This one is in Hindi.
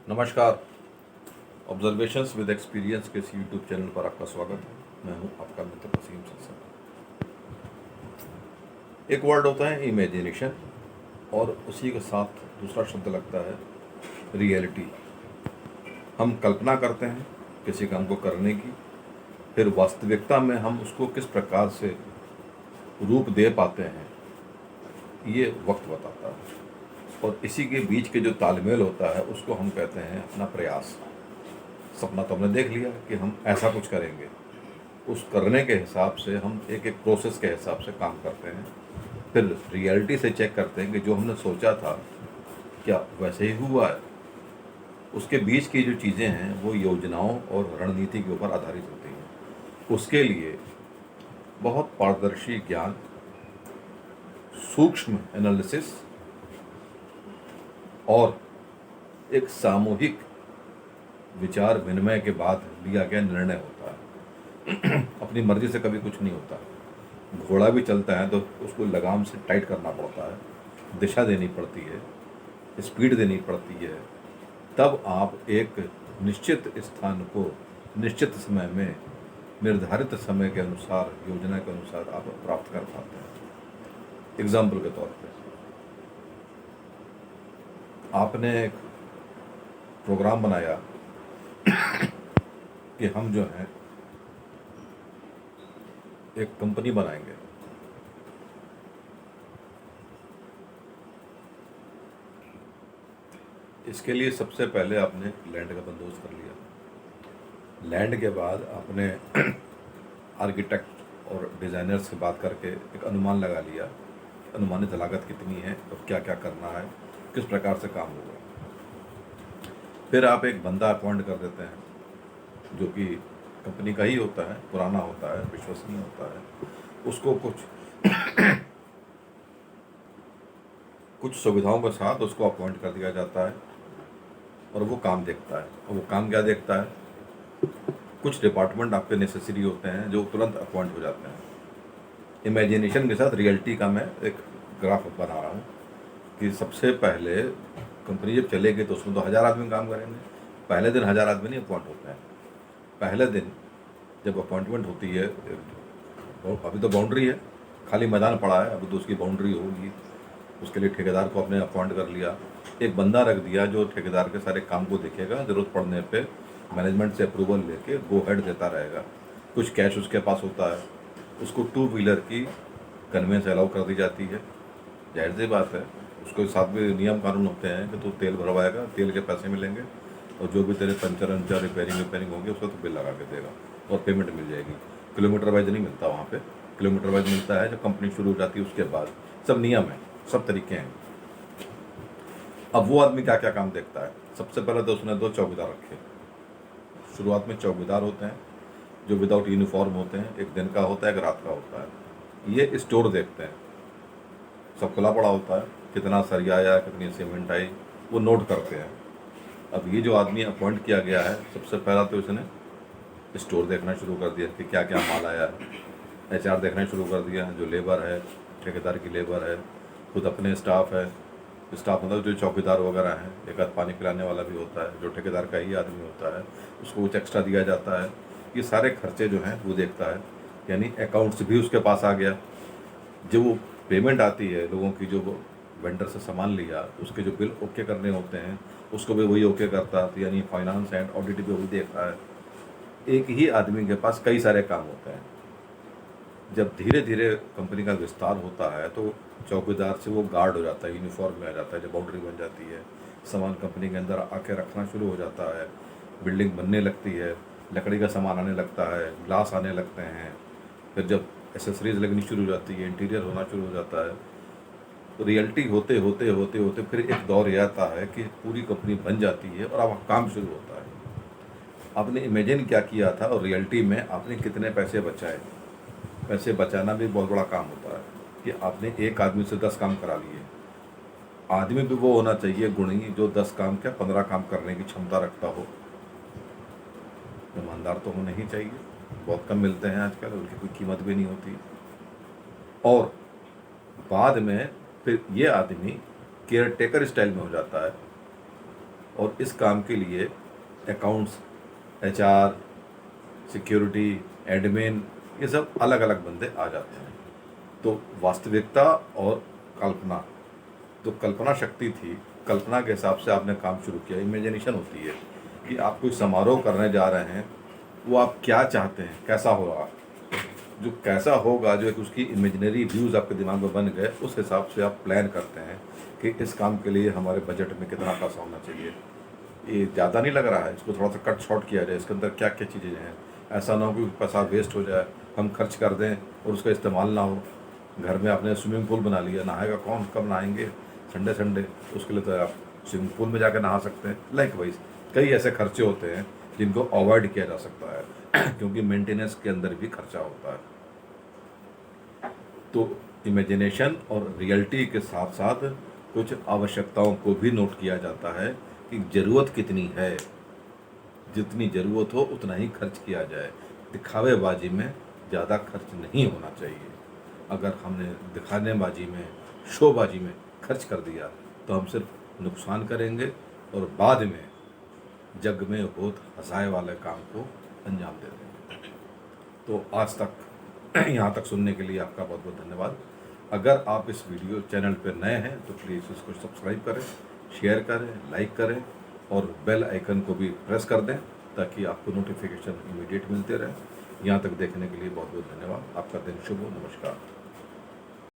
नमस्कार। ऑब्जर्वेशंस विद एक्सपीरियंस के इस यूट्यूब चैनल पर आपका स्वागत है। मैं हूं आपका मित्र वसीम सलसल। एक वर्ड होता है इमेजिनेशन और उसी के साथ दूसरा शब्द लगता है रियलिटी। हम कल्पना करते हैं किसी काम को करने की, फिर वास्तविकता में हम उसको किस प्रकार से रूप दे पाते हैं ये वक्त बताता है। और इसी के बीच के जो तालमेल होता है उसको हम कहते हैं अपना प्रयास। सपना तो हमने देख लिया कि हम ऐसा कुछ करेंगे, उस करने के हिसाब से हम एक एक प्रोसेस के हिसाब से काम करते हैं। फिर रियलिटी से चेक करते हैं कि जो हमने सोचा था क्या वैसे ही हुआ है। उसके बीच की जो चीज़ें हैं वो योजनाओं और रणनीति के ऊपर आधारित होती हैं। उसके लिए बहुत पारदर्शी ज्ञान, सूक्ष्म एनालिसिस और एक सामूहिक विचार विनिमय के बाद लिया गया निर्णय होता है। अपनी मर्जी से कभी कुछ नहीं होता। घोड़ा भी चलता है तो उसको लगाम से टाइट करना पड़ता है, दिशा देनी पड़ती है, स्पीड देनी पड़ती है, तब आप एक निश्चित स्थान को निश्चित समय में निर्धारित समय के अनुसार, योजना के अनुसार आप प्राप्त कर पाते हैं। एग्जाम्पल के तौर पे आपने एक प्रोग्राम बनाया कि हम जो है एक कंपनी बनाएंगे। इसके लिए सबसे पहले आपने लैंड का बंदोबस्त कर लिया। लैंड के बाद आपने आर्किटेक्ट और डिज़ाइनर से बात करके एक अनुमान लगा लिया, अनुमानित लागत कितनी है और क्या क्या करना है, किस प्रकार से काम होगा। फिर आप एक बंदा अपॉइंट कर देते हैं जो कि कंपनी का ही होता है, पुराना होता है, विश्वसनीय होता है। उसको कुछ सुविधाओं के साथ उसको अपॉइंट कर दिया जाता है और वो काम देखता है। और वो काम क्या देखता है? कुछ डिपार्टमेंट आपके नेसेसरी होते हैं जो तुरंत अपॉइंट हो जाते हैं। इमेजिनेशन के साथ रियलिटी का मैं एक ग्राफ बना रहा हूँ कि सबसे पहले कंपनी जब चलेगी तो उसमें तो 1000 आदमी काम करेंगे। पहले दिन 1000 आदमी नहीं अपॉइंट होते हैं। पहले दिन जब अपॉइंटमेंट होती है, अभी तो बाउंड्री है, खाली मैदान पड़ा है, अभी तो उसकी बाउंड्री होगी। उसके लिए ठेकेदार को आपने अपॉइंट कर लिया, एक बंदा रख दिया जो ठेकेदार के सारे काम को देखेगा, ज़रूरत पड़ने पे मैनेजमेंट से अप्रूवल लेके गो हेड देता रहेगा। कुछ कैश उसके पास होता है, उसको 2 व्हीलर की कन्वेंस अलाउ कर दी जाती है। जाहिर सी बात है, उसके साथ भी नियम कानून होते हैं कि तू तेल भरवाएगा, तेल के पैसे मिलेंगे, और जो भी तेरे पंचर अंचर रिपेयरिंग होंगे उसका तो बिल लगा के देगा और पेमेंट मिल जाएगी। किलोमीटर वाइज नहीं मिलता वहाँ पे, किलोमीटर वाइज मिलता है जब कंपनी शुरू हो जाती है उसके बाद। सब नियम है, सब तरीके हैं। अब वो आदमी क्या क्या काम देखता है? सबसे पहले तो उसने 2 चौकीदार रखे। शुरुआत में चौकीदार होते हैं जो विदाउट यूनिफॉर्म होते हैं, एक दिन का होता है, एक रात का होता है। ये स्टोर देखते हैं, सब खुला पड़ा होता है, कितना सरिया आया, कितनी सीमेंट आई, वो नोट करते हैं। अब ये जो आदमी अपॉइंट किया गया है, सबसे पहला तो इसने स्टोर देखना शुरू कर दिया कि क्या क्या माल आया है। HR देखना शुरू कर दिया, जो लेबर है, ठेकेदार की लेबर है, खुद अपने स्टाफ है। स्टाफ मतलब जो चौकीदार वगैरह हैं, एक आध पानी पिलाने वाला भी होता है जो ठेकेदार का ही आदमी होता है, उसको कुछ एक्स्ट्रा दिया जाता है। ये सारे खर्चे जो हैं वो देखता है, यानी अकाउंट्स भी उसके पास आ गया। जो वो पेमेंट आती है लोगों की, जो वो वेंडर से सामान लिया, उसके जो बिल ओके करने होते हैं उसको भी वही ओके करता है, यानी फाइनेंस एंड ऑडिट भी वही देखता है। एक ही आदमी के पास कई सारे काम होते हैं। जब धीरे धीरे कंपनी का विस्तार होता है तो चौकीदार से वो गार्ड हो जाता है, यूनिफॉर्म में आ जाता है। जब बाउंड्री बन जाती है, सामान कंपनी के अंदर आके रखना शुरू हो जाता है, बिल्डिंग बनने लगती है, लकड़ी का सामान आने लगता है, ग्लास आने लगते हैं, फिर जब एसेसरीज लगनी शुरू हो जाती है, इंटीरियर होना शुरू हो जाता है, तो रियलिटी होते होते होते होते फिर एक दौर ये आता है कि पूरी कंपनी बन जाती है और अब काम शुरू होता है। आपने इमेजिन क्या किया था और रियलिटी में आपने कितने पैसे बचाए। पैसे बचाना भी बहुत बड़ा काम होता है कि आपने एक आदमी से 10 काम करा लिए। आदमी भी वो होना चाहिए गुणी जो 10 काम क्या 15 काम करने की क्षमता रखता हो। ईमानदार तो होने ही चाहिए, बहुत कम मिलते हैं आजकल, उनकी कोई कीमत भी नहीं होती। और बाद में फिर ये आदमी केयर टेकर स्टाइल में हो जाता है और इस काम के लिए अकाउंट्स, एचआर, सिक्योरिटी, एडमिन, ये सब अलग अलग बंदे आ जाते हैं। तो वास्तविकता और कल्पना, तो कल्पना शक्ति थी, कल्पना के हिसाब से आपने काम शुरू किया। इमेजिनेशन होती है कि आप कोई समारोह करने जा रहे हैं, वो आप क्या चाहते हैं, कैसा होगा, जो कैसा होगा, जो एक उसकी इमेजिनरी व्यूज़ आपके दिमाग में बन गए, उस हिसाब से आप प्लान करते हैं कि इस काम के लिए हमारे बजट में कितना पैसा होना चाहिए, ये ज़्यादा नहीं लग रहा है, इसको थोड़ा सा कट शॉर्ट किया जाए, इसके अंदर क्या क्या चीज़ें हैं, ऐसा ना हो कि पैसा वेस्ट हो जाए, हम खर्च कर दें और उसका इस्तेमाल ना हो। घर में आपने स्विमिंग पूल बना लिया, नहाएगा कौन, कब नहाएंगे, संडे संडे, उसके लिए तो आप स्विमिंग पूल में जाकर नहा सकते हैं। लाइकवाइज कई ऐसे खर्चे होते हैं जिनको अवॉइड किया जा सकता है क्योंकि मेंटेनेंस के अंदर भी खर्चा होता है। तो इमेजिनेशन और रियलिटी के साथ साथ कुछ आवश्यकताओं को भी नोट किया जाता है कि ज़रूरत कितनी है, जितनी ज़रूरत हो उतना ही खर्च किया जाए। दिखावेबाजी में ज़्यादा खर्च नहीं होना चाहिए। अगर हमने दिखानेबाजी में, शोबाजी में खर्च कर दिया तो हम सिर्फ नुकसान करेंगे और बाद में जग में होत हंसाए वाले काम को अंजाम दे देंगे। तो आज तक यहाँ तक सुनने के लिए आपका बहुत बहुत धन्यवाद। अगर आप इस वीडियो चैनल पर नए हैं तो प्लीज़ इसको सब्सक्राइब करें, शेयर करें, लाइक करें और बेल आइकन को भी प्रेस कर दें ताकि आपको नोटिफिकेशन इमीडिएट मिलते रहे। यहाँ तक देखने के लिए बहुत बहुत धन्यवाद। आपका दिन शुभ हो। नमस्कार।